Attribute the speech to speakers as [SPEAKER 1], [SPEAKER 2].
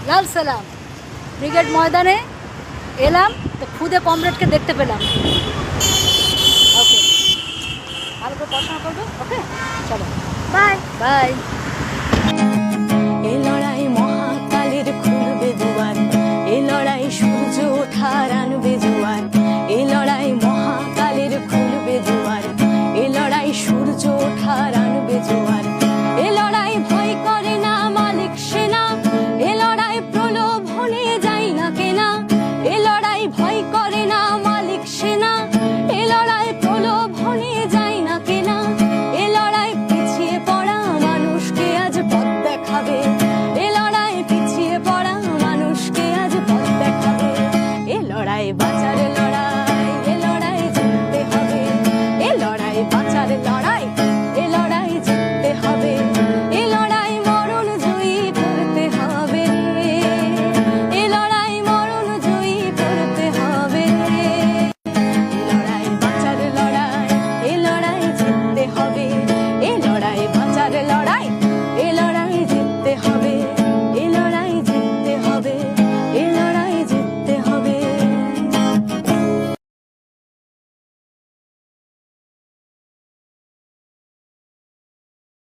[SPEAKER 1] লাল সালাম। ব্রিগেড ময়দানে এলাম তো খুদে কমরেডকে দেখতে পেলাম। ওকে, ভালো করে পড়াশোনা করবে। ওকে, চলো, বাই বাই।